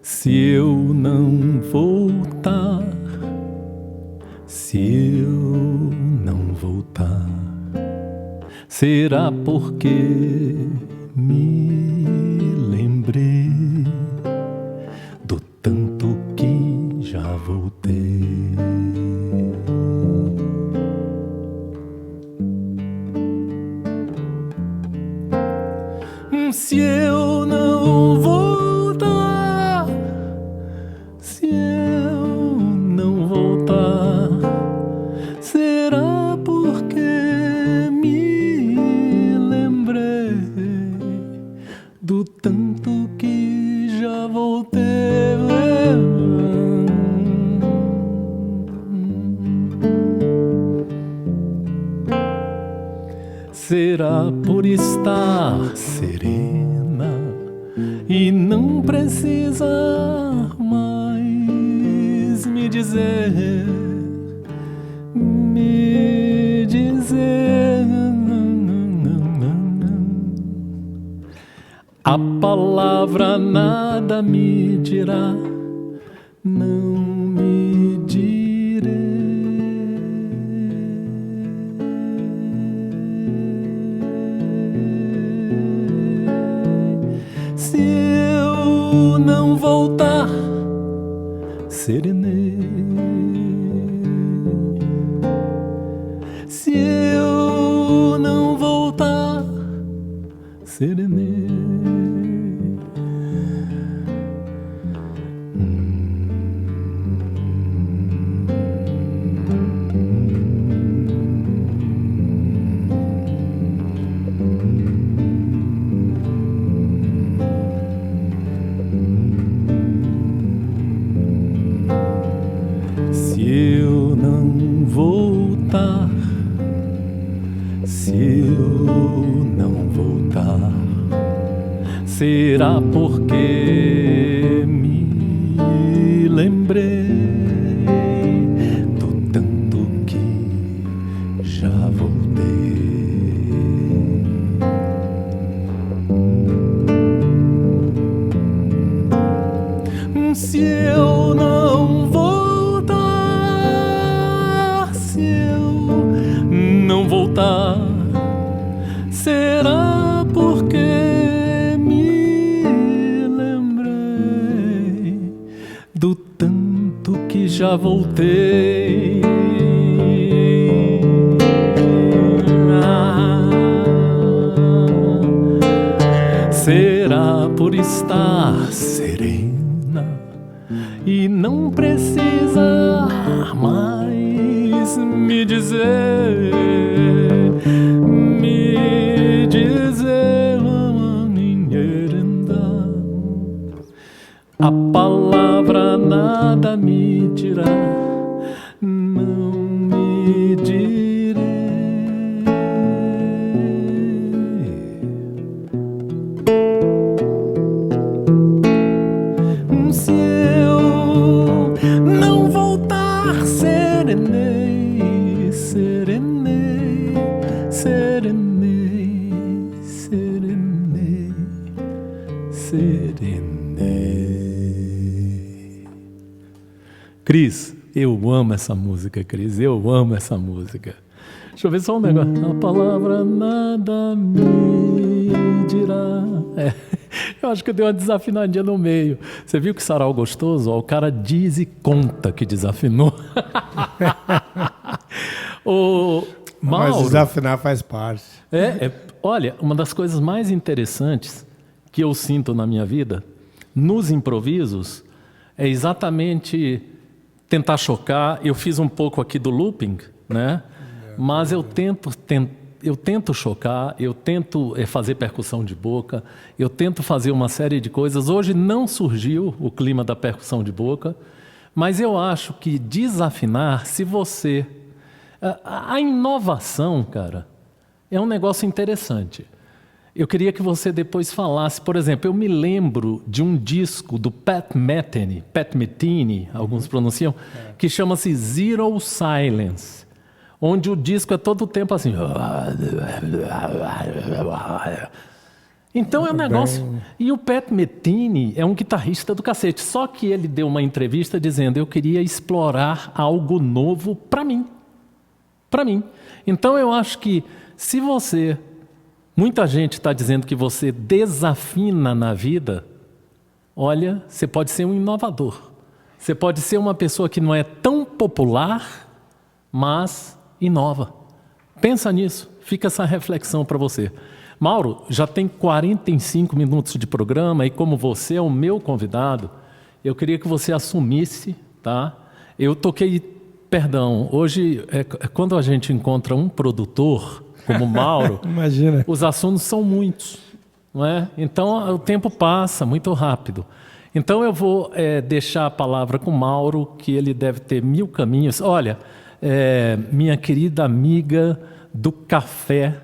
Se eu não voltar, será porque me lembrei voltei. Se eu não voltar, se eu não voltar, será porque me lembrei do tanto que já voltei. Será por estar serena e não precisar mais me dizer. A palavra nada me dirá, não me direi. Se eu não voltar, serenei. Se eu não voltar, serenei. Se eu não voltar, se eu não voltar, será porque me lembrei do tanto que já voltei. Se eu não voltar, se eu não voltar, será porque me lembrei do tanto que já voltei. Será por estar serena e não precisa mais me dizer, a palavra nada me dirá, não me direi. Se eu não voltar, serenei, serenei, serenei, serenei, serenei. Cris, eu amo essa música, Cris, eu amo essa música. Deixa eu ver só um negócio. A palavra nada me dirá. Eu acho que eu dei uma desafinadinha no meio. Você viu que sarau gostoso? Ó, o cara diz e conta que desafinou. Mas desafinar faz parte. Olha, uma das coisas mais interessantes que eu sinto na minha vida, nos improvisos, é exatamente tentar chocar. Eu fiz um pouco aqui do looping, né? Mas eu tento chocar, eu tento fazer percussão de boca, eu tento fazer uma série de coisas. Hoje não surgiu o clima da percussão de boca, mas eu acho que desafinar, se você... A inovação, cara, é um negócio interessante. Eu queria que você depois falasse, por exemplo, eu me lembro de um disco do Pat Metheny, alguns pronunciam, que chama-se Zero Silence, onde o disco é todo o tempo assim. Então é um negócio... E o Pat Metheny é um guitarrista do cacete, só que ele deu uma entrevista dizendo: eu queria explorar algo novo para mim. Para mim. Então eu acho que se você... Muita gente está dizendo que você desafina na vida. Olha, você pode ser um inovador. Você pode ser uma pessoa que não é tão popular, mas inova. Pensa nisso, fica essa reflexão para você. Mauro, já tem 45 minutos de programa e como você é o meu convidado, eu queria que você assumisse, tá? Eu toquei, perdão, hoje, quando a gente encontra um produtor como o Mauro, Imagina. Os assuntos são muitos, não é? Então o tempo passa muito rápido. Então eu vou deixar a palavra com o Mauro, que ele deve ter 1000 caminhos. Olha, minha querida amiga do café,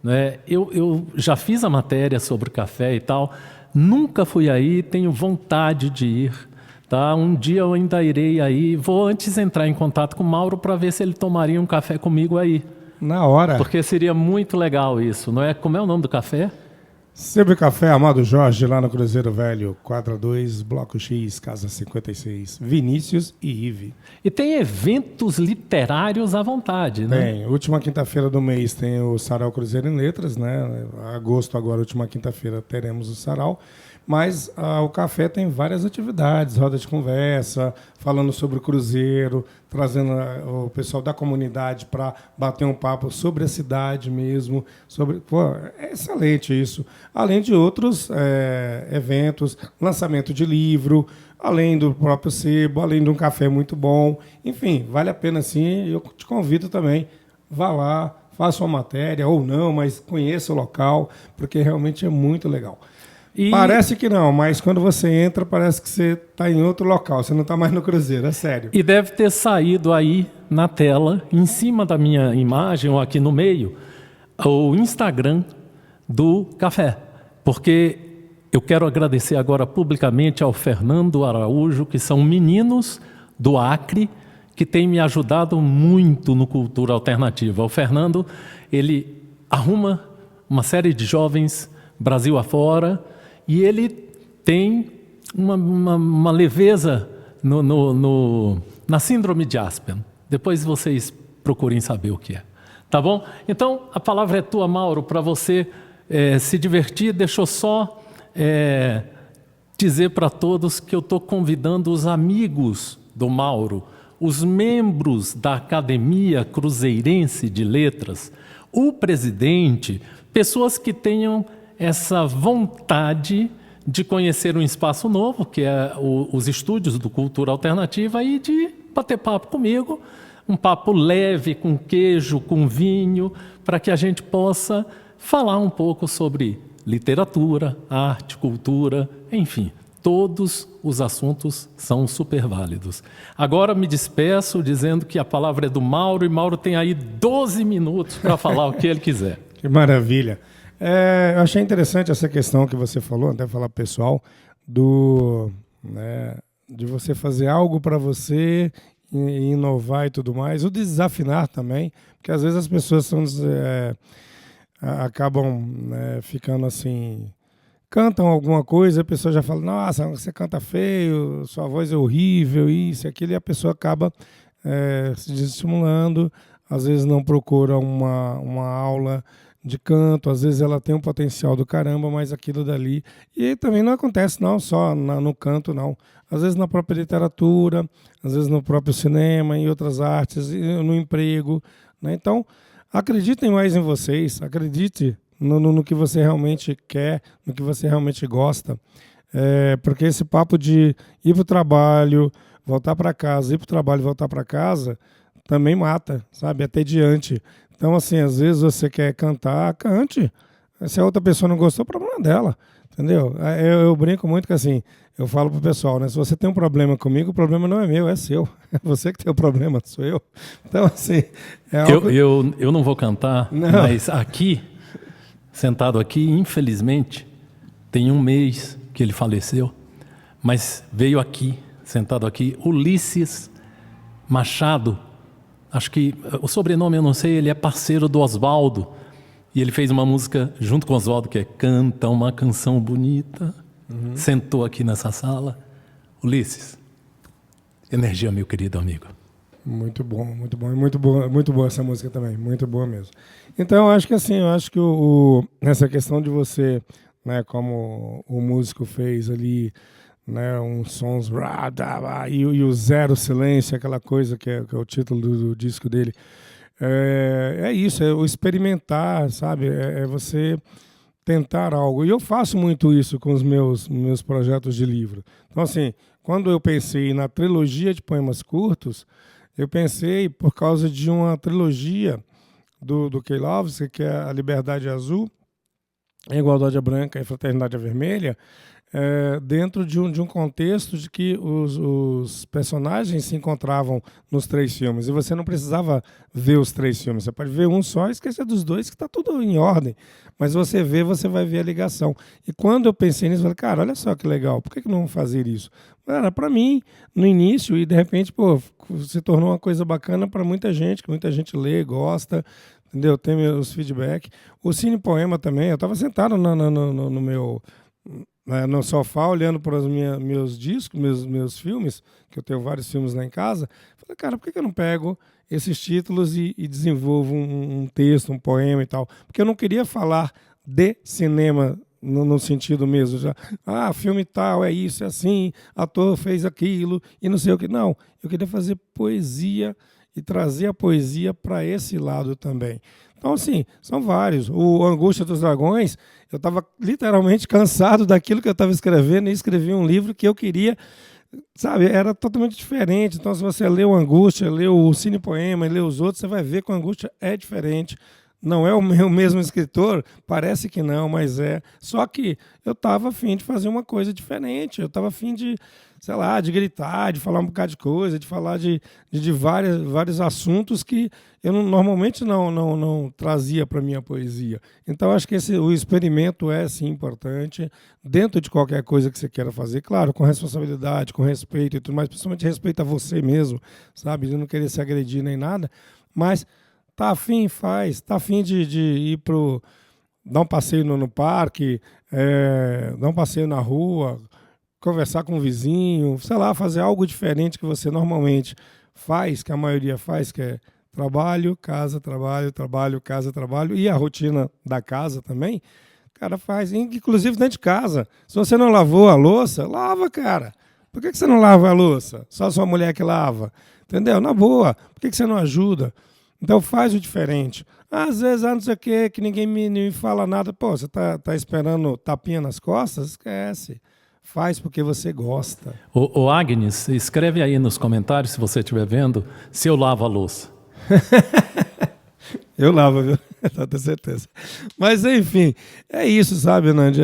né? Eu já fiz a matéria sobre café e tal, nunca fui aí, tenho vontade de ir. Tá? Um dia eu ainda irei aí, vou antes entrar em contato com o Mauro para ver se ele tomaria um café comigo aí. Na hora. Porque seria muito legal isso, não é? Como é o nome do café? Sempre Café Amado Jorge, lá no Cruzeiro Velho, quadra 2, Bloco X, Casa 56, Vinícius e Ive. E tem eventos literários à vontade, né? Tem. Última quinta-feira do mês tem o Sarau Cruzeiro em Letras, né? Agosto agora, última quinta-feira, teremos o Sarau. Mas o café tem várias atividades, roda de conversa, falando sobre o Cruzeiro, trazendo o pessoal da comunidade para bater um papo sobre a cidade mesmo. É excelente isso. Além de outros eventos, lançamento de livro, além do próprio sebo, além de um café muito bom. Enfim, vale a pena sim. Eu te convido também, vá lá, faça uma matéria ou não, mas conheça o local, porque realmente é muito legal. Parece que não, mas quando você entra, parece que você está em outro local, você não está mais no Cruzeiro, é sério. E deve ter saído aí na tela, em cima da minha imagem, ou aqui no meio, o Instagram do café. Porque eu quero agradecer agora publicamente ao Fernando Araújo, que são meninos do Acre, que têm me ajudado muito no Cultura Alternativa. O Fernando, ele arruma uma série de jovens Brasil afora, e ele tem uma leveza na síndrome de Aspen. Depois vocês procurem saber o que é. Tá bom? Então, a palavra é tua, Mauro, para você se divertir. Deixa eu só dizer para todos que eu estou convidando os amigos do Mauro, os membros da Academia Cruzeirense de Letras, o presidente, pessoas que tenham essa vontade de conhecer um espaço novo, que é os estúdios do Cultura Alternativa, e de bater papo comigo, um papo leve, com queijo, com vinho, para que a gente possa falar um pouco sobre literatura, arte, cultura, enfim, todos os assuntos são super válidos. Agora me despeço dizendo que a palavra é do Mauro, e Mauro tem aí 12 minutos para falar o que ele quiser. Que maravilha. Eu achei interessante essa questão que você falou, até falar pessoal, de você fazer algo para você, e inovar e tudo mais. O desafinar também, porque às vezes as pessoas acabam ficando assim, cantam alguma coisa, a pessoa já fala, nossa, você canta feio, sua voz é horrível, isso e aquilo, e a pessoa acaba se desestimulando, às vezes não procura uma aula de canto, às vezes ela tem um potencial do caramba, mas aquilo dali... E também não acontece não só no canto, não. Às vezes na própria literatura, às vezes no próprio cinema, em outras artes, no emprego, né? Então, acreditem mais em vocês, acredite no que você realmente quer, no que você realmente gosta, porque esse papo de ir para o trabalho, voltar para casa, ir para o trabalho e voltar para casa, também mata, sabe? É entediante. Então, assim, às vezes você quer cantar, cante. Se a outra pessoa não gostou, o problema é dela, entendeu? Eu brinco muito que, assim, eu falo pro pessoal, né? Se você tem um problema comigo, o problema não é meu, é seu. É você que tem o problema, não sou eu. Então, assim... Eu não vou cantar, não. Mas aqui, sentado aqui, infelizmente, tem um mês que ele faleceu, mas veio aqui, sentado aqui, Ulisses Machado. Acho que o sobrenome eu não sei, ele é parceiro do Oswaldo. E ele fez uma música junto com o Oswaldo que é Canta uma Canção Bonita. Sentou aqui nessa sala. Ulisses, energia, meu querido amigo. Muito bom, muito bom. Muito boa essa música também, muito boa mesmo. Então, eu acho que assim, nessa questão de você, né, como o músico fez ali, né, uns sons e o zero silêncio, aquela coisa que é o título do disco dele. É isso, é o experimentar, sabe? É você tentar algo. E eu faço muito isso com os meus projetos de livro. Então, assim, quando eu pensei na trilogia de poemas curtos, eu pensei por causa de uma trilogia do Kieślowski, que é A Liberdade Azul, A Igualdade Branca e a Fraternidade Vermelha, dentro de um contexto de que os personagens se encontravam nos 3 filmes. E você não precisava ver os 3 filmes. Você pode ver um só e esquecer dos 2, que está tudo em ordem. Mas você vai ver a ligação. E quando eu pensei nisso, eu falei, cara, olha só que legal, por que não fazer isso? Era para mim, no início, e de repente, se tornou uma coisa bacana para muita gente, que muita gente lê, gosta, entendeu? Tem os feedback. O Cine Poema também, eu estava sentado no meu... no sofá, olhando para os meus discos, meus filmes, que eu tenho vários filmes lá em casa, falei, cara, por que eu não pego esses títulos e desenvolvo um texto, um poema e tal? Porque eu não queria falar de cinema no sentido mesmo, filme tal, é isso, é assim, ator fez aquilo e não sei o que. Não, eu queria fazer poesia e trazer a poesia para esse lado também. Então, assim, são vários. O Angústia dos Dragões, eu estava literalmente cansado daquilo que eu estava escrevendo e escrevi um livro que eu queria, sabe, era totalmente diferente. Então, se você lê o Angústia, lê o Cine Poema e lê os outros, você vai ver que o Angústia é diferente. Não é o mesmo escritor, parece que não, mas é. Só que eu estava a fim de fazer uma coisa diferente, eu estava a fim de, sei lá, de gritar, de falar um bocado de coisa, de falar de vários assuntos que eu normalmente não trazia para a minha poesia. Então, acho que o experimento é, sim, importante, dentro de qualquer coisa que você queira fazer, claro, com responsabilidade, com respeito e tudo mais, principalmente respeito a você mesmo, sabe, de não querer se agredir nem nada, mas... Tá afim, faz. Tá afim de ir dar um passeio no parque, dar um passeio na rua, conversar com o vizinho, sei lá, fazer algo diferente que você normalmente faz, que a maioria faz, que é trabalho, casa, trabalho, trabalho, casa, trabalho, e a rotina da casa também, o cara faz, inclusive dentro de casa. Se você não lavou a louça, lava, cara. Por que você não lava a louça? Só a sua mulher que lava. Entendeu? Na boa. Por que você não ajuda? Então faz o diferente. Às vezes, não sei o quê, que ninguém me fala nada. Pô, você tá esperando tapinha nas costas? Esquece. Faz porque você gosta. Ô Agnes, escreve aí nos comentários, se você estiver vendo, se eu lavo a louça. Eu lavo, viu? Pode ter certeza. Mas, enfim, é isso, sabe, Nandi?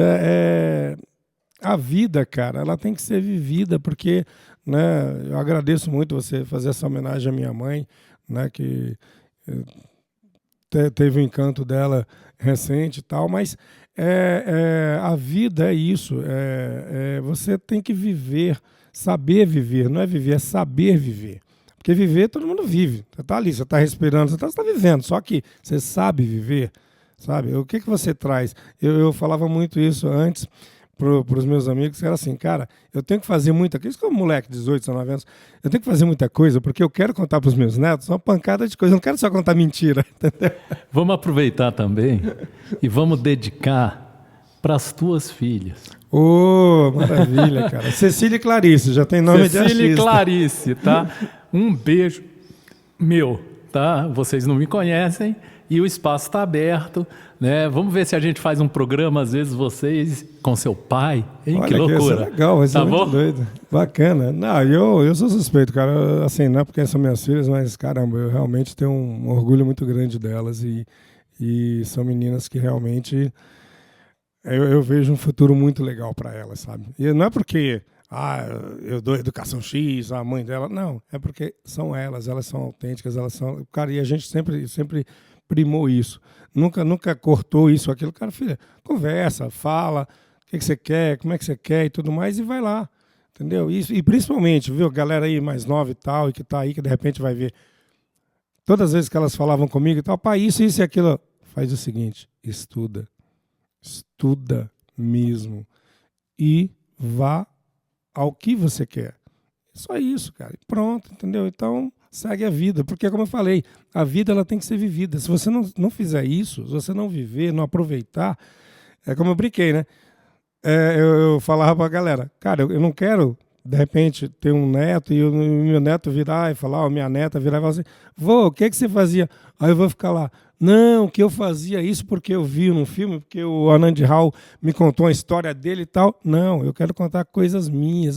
A vida, cara, ela tem que ser vivida, porque, né, eu agradeço muito você fazer essa homenagem à minha mãe, né, que teve o encanto dela recente e tal, mas a vida é isso, você tem que viver, saber viver, não é viver, é saber viver, porque viver todo mundo vive, você está ali, você está respirando, você está vivendo, só que você sabe viver, sabe, o que você traz, eu falava muito isso antes, para os meus amigos, que era assim, cara, eu tenho que fazer muita coisa, isso como moleque, 18, 19 anos, eu tenho que fazer muita coisa, porque eu quero contar para os meus netos uma pancada de coisa, eu não quero só contar mentira, entendeu? Vamos aproveitar também e vamos dedicar para as tuas filhas. Ô, maravilha, cara. Cecília e Clarice, já tem nome de artista. Cecília e Clarice, tá? Um beijo meu, tá? Vocês não me conhecem e o espaço está aberto, né? Vamos ver se a gente faz um programa, às vezes, vocês com seu pai. Hein? Olha, que loucura. Isso é legal, vai ser muito doido. Bacana. Não, eu sou suspeito, cara. Assim, não é porque são minhas filhas, mas, caramba, eu realmente tenho um orgulho muito grande delas e são meninas que realmente eu vejo um futuro muito legal para elas, sabe? E não é porque eu dou educação X, a mãe dela, não. É porque são elas são autênticas, elas são... Cara, e a gente sempre primou isso. Nunca cortou isso, aquilo. Cara, filha, conversa, fala, o que você quer, como é que você quer e tudo mais, e vai lá, entendeu? Isso, e principalmente, viu, galera aí mais nova e tal, e que tá aí, que de repente vai ver, todas as vezes que elas falavam comigo e tal, pai, isso e aquilo, faz o seguinte, estuda mesmo, e vá ao que você quer. Só isso, cara, e pronto, entendeu? Então... segue a vida, porque como eu falei, a vida ela tem que ser vivida. Se você não fizer isso, se você não viver, não aproveitar, é como eu brinquei, né? eu falava pra galera, cara, eu não quero, de repente, ter um neto e o meu neto virar e falar, ou minha neta virar e falar assim, vô, o que você fazia? Aí eu vou ficar lá, não, que eu fazia isso porque eu vi num filme, porque o Anand Rao me contou a história dele e tal. Não, eu quero contar coisas minhas,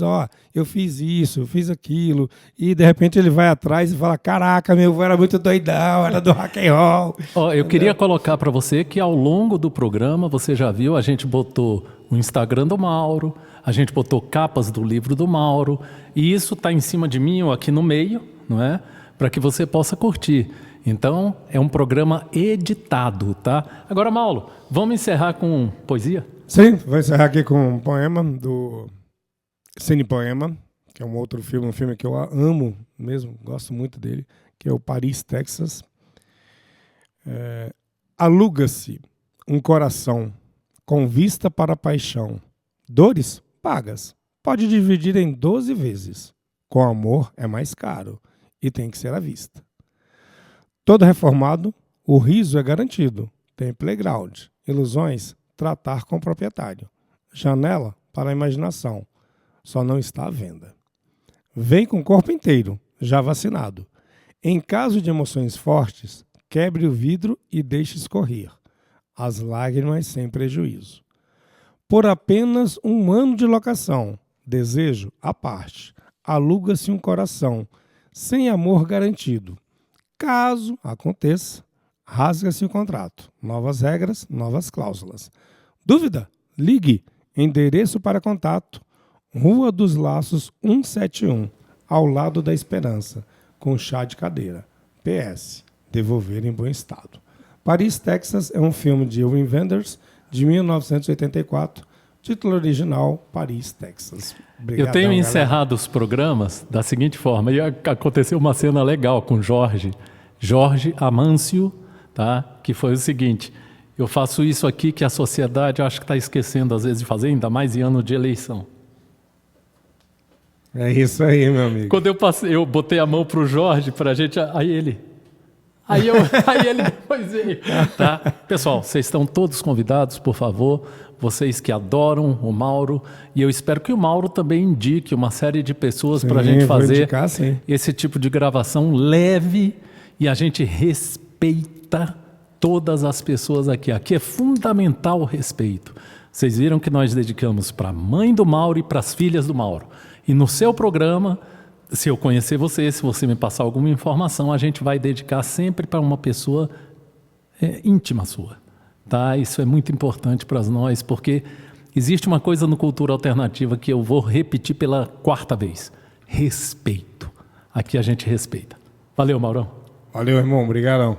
eu fiz isso, eu fiz aquilo, e de repente ele vai atrás e fala, caraca, meu avô era muito doidão, era do rock and roll. Eu queria colocar para você que ao longo do programa, você já viu, a gente botou o Instagram do Mauro, a gente botou capas do livro do Mauro, e isso está em cima de mim ou aqui no meio, não é? Para que você possa curtir. Então, é um programa editado, tá? Agora, Mauro, vamos encerrar com poesia? Sim, vou encerrar aqui com um poema do Cine Poema, que é um outro filme, um filme que eu amo mesmo, gosto muito dele, que é o Paris, Texas. Aluga-se um coração com vista para a paixão. Dores pagas. Pode dividir em 12 vezes. Com amor é mais caro e tem que ser à vista. Todo reformado, o riso é garantido. Tem playground, ilusões, tratar com o proprietário. Janela para a imaginação, só não está à venda. Vem com o corpo inteiro, já vacinado. Em caso de emoções fortes, quebre o vidro e deixe escorrer as lágrimas sem prejuízo. Por apenas 1 ano de locação, desejo à parte, aluga-se um coração, sem amor garantido. Caso aconteça, rasga-se o contrato. Novas regras, novas cláusulas. Dúvida? Ligue. Endereço para contato. Rua dos Laços 171, ao lado da Esperança, com chá de cadeira. PS. Devolver em bom estado. Paris, Texas é um filme de Wim Wenders, de 1984. Título original, Paris, Texas. Obrigadão, eu tenho galera. encerrado os programas da seguinte forma. E aconteceu uma cena legal com Jorge Amâncio, tá? Que foi o seguinte: eu faço isso aqui que a sociedade acho que está esquecendo às vezes de fazer, ainda mais em ano de eleição. É isso aí, meu amigo. Quando eu botei a mão para o Jorge, para a gente, aí ele depois veio. Tá? Pessoal, vocês estão todos convidados, por favor, vocês que adoram o Mauro, e eu espero que o Mauro também indique uma série de pessoas para a gente fazer esse tipo de gravação leve, e a gente respeita todas as pessoas aqui. Aqui é fundamental o respeito. Vocês viram que nós dedicamos para a mãe do Mauro e para as filhas do Mauro. E no seu programa, se eu conhecer você, se você me passar alguma informação, a gente vai dedicar sempre para uma pessoa íntima sua. Tá? Isso é muito importante para nós, porque existe uma coisa no Cultura Alternativa que eu vou repetir pela 4ª vez. Respeito. Aqui a gente respeita. Valeu, Maurão. Valeu, irmão. Obrigadão.